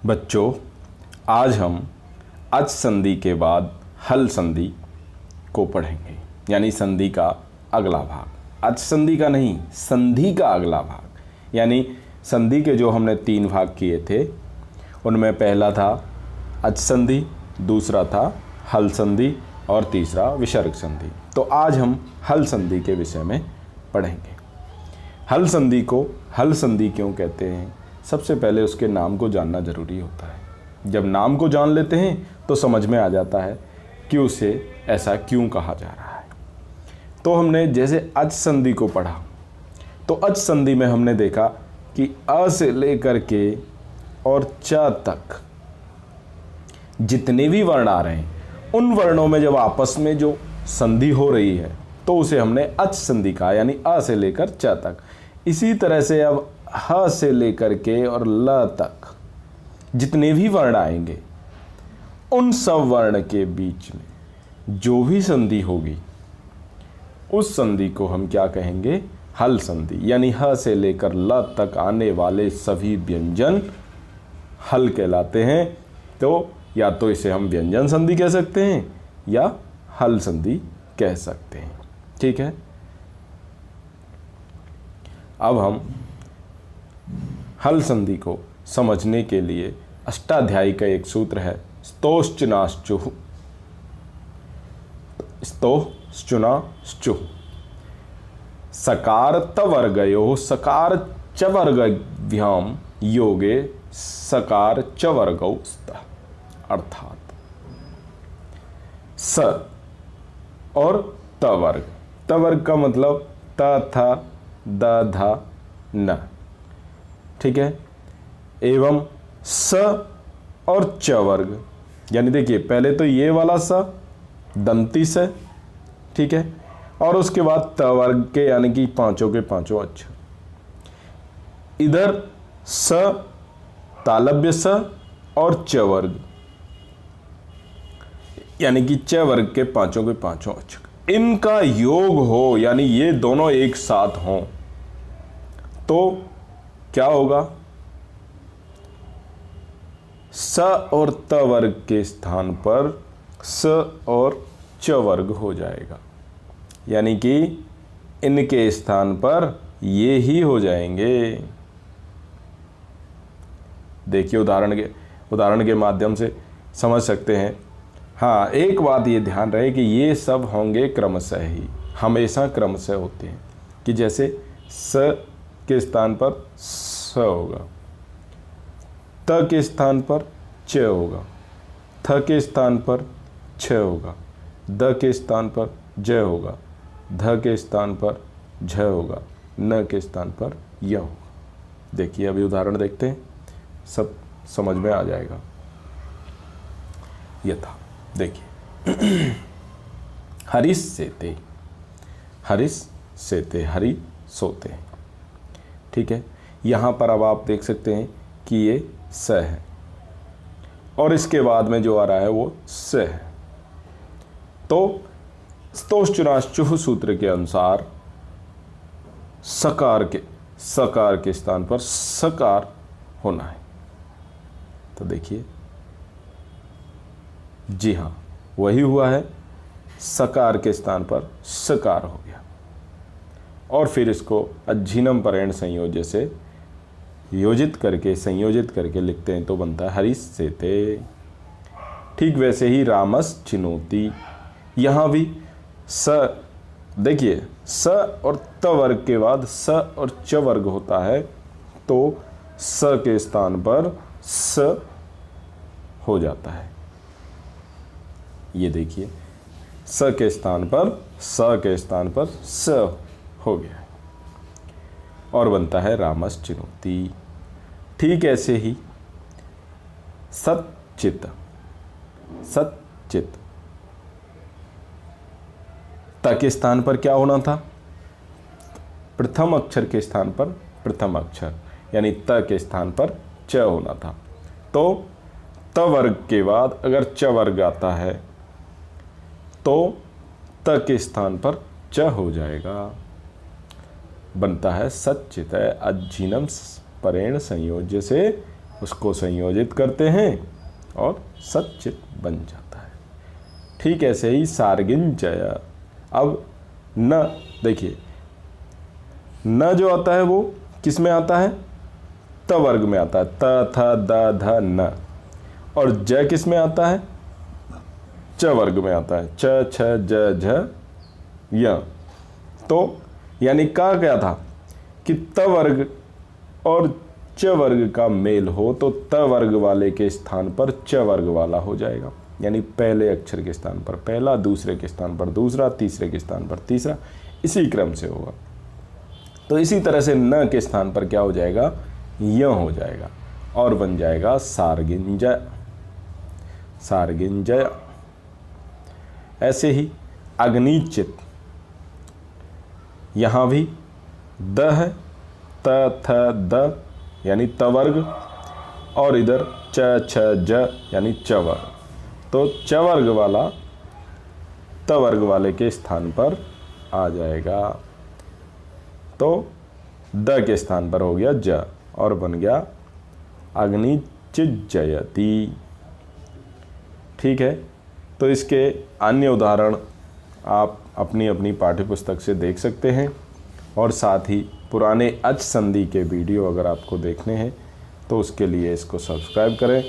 बच्चों, आज हम अच संधि के बाद हल संधि को पढ़ेंगे, यानी संधि का अगला भाग। अच संधि का नहीं, संधि का अगला भाग। यानी संधि के जो हमने 3 भाग किए थे, उनमें पहला था अच संधि, दूसरा था हल संधि और तीसरा विसर्ग संधि। तो आज हम हल संधि के विषय में पढ़ेंगे। हल संधि को हल संधि क्यों कहते हैं? सबसे पहले उसके नाम को जानना जरूरी होता है। जब नाम को जान लेते हैं तो समझ में आ जाता है कि उसे ऐसा क्यों कहा जा रहा है। तो हमने जैसे अच संधि को पढ़ा, तो अच संधि में हमने देखा कि अ से लेकर के और च तक जितने भी वर्ण आ रहे हैं, उन वर्णों में जब आपस में जो संधि हो रही है तो उसे हमने अच संधि कहा, यानी अ से लेकर च तक। इसी तरह से अब ह से लेकर के और ल तक जितने भी वर्ण आएंगे, उन सब वर्ण के बीच में जो भी संधि होगी, उस संधि को हम क्या कहेंगे? हल संधि। यानी ह से लेकर ल तक आने वाले सभी व्यंजन हल कहलाते हैं। तो या तो इसे हम व्यंजन संधि कह सकते हैं या हल संधि कह सकते हैं। ठीक है, अब हम हल संधि को समझने के लिए अष्टाध्यायी का एक सूत्र है, स्तोश्चुनाश्चुः। स्तोश्चुनाश्चुः सकार तवर्गयोः सकार च वर्गभ्याम योगे सकार च वर्गौ स्तः। अर्थात स और त वर्ग। त वर्ग का मतलब त था द धा न। ठीक है, एवं स और च वर्ग। यानी देखिए, पहले तो ये वाला स दंती से, ठीक है, और उसके बाद त वर्ग के यानी कि पांचों के पांचों अक्षर। इधर स तालव्य स और च वर्ग, यानी कि च वर्ग के पांचों अक्षर, इनका योग हो, यानी ये दोनों एक साथ हों, तो क्या होगा? स और त वर्ग के स्थान पर स और च वर्ग हो जाएगा, यानी कि इनके स्थान पर ये ही हो जाएंगे। देखिए, उदाहरण के माध्यम से समझ सकते हैं। हाँ, एक बात ये ध्यान रहे कि ये सब होंगे क्रमशः ही, हमेशा क्रमशः होते हैं। कि जैसे स के स्थान पर स होगा, त के स्थान पर च होगा, थ के स्थान पर छ होगा, द के स्थान पर ज होगा, ध के स्थान पर झ होगा, न के स्थान पर य होगा। देखिए, अभी उदाहरण देखते हैं, सब समझ में आ जाएगा। यथा देखिए, हरिस सेते, हरिस सेते, हरि सोते। ठीक है, यहाँ पर अब आप देख सकते हैं कि ये स है और इसके बाद में जो आ रहा है वो स है। तो स्तोश्चुनाश्चुः सूत्र के अनुसार सकार के स्थान पर सकार होना है। तो देखिए, जी हाँ, वही हुआ है, सकार के स्थान पर सकार हो गया। और फिर इसको अज्झिनम परेण संयोज्य से संयोजित करके लिखते हैं तो बनता है हरिस सेते। ठीक वैसे ही रामस चिनोति, यहाँ भी स, देखिए, स और त वर्ग के बाद स और च वर्ग होता है, तो स के स्थान पर स हो जाता है। ये देखिए, स के स्थान पर स हो गया है और बनता है रामस चिनोति। ठीक ऐसे ही सच्चित, त के स्थान पर क्या होना था? प्रथम अक्षर के स्थान पर प्रथम अक्षर, यानी त के स्थान पर च होना था। तो त वर्ग के बाद अगर च वर्ग आता है तो त के स्थान पर च हो जाएगा, बनता है सच्चित। अज्झिनम परेण संयोज्य से उसको संयोजित करते हैं और सच्चित बन जाता है। ठीक ऐसे ही सार्गिंचय। अब न देखिए, न जो आता है वो किस में आता है? त वर्ग में आता है, त थ द ध न। और ज किस में आता है? च वर्ग में आता है, च छ ज झ य। तो यानी का क्या था कि त वर्ग और च वर्ग का मेल हो तो त वर्ग वाले के स्थान पर च वर्ग वाला हो जाएगा। यानी पहले अक्षर के स्थान पर पहला, दूसरे के स्थान पर दूसरा, तीसरे के स्थान पर तीसरा, इसी क्रम से होगा। तो इसी तरह से न के स्थान पर क्या हो जाएगा? य हो जाएगा और बन जाएगा सार्गिंजय। सार्गिंजय। ऐसे ही अग्निचित, यहाँ भी द है, त थ द यानी तवर्ग, और इधर च छ ज यानी चवर्ग। तो चवर्ग वाला तवर्ग वाले के स्थान पर आ जाएगा। तो द के स्थान पर हो गया ज और बन गया अग्निचिज्जयति। ठीक है, तो इसके अन्य उदाहरण आप अपनी अपनी पाठ्यपुस्तक से देख सकते हैं। और साथ ही पुराने अच संधि के वीडियो अगर आपको देखने हैं तो उसके लिए इसको सब्सक्राइब करें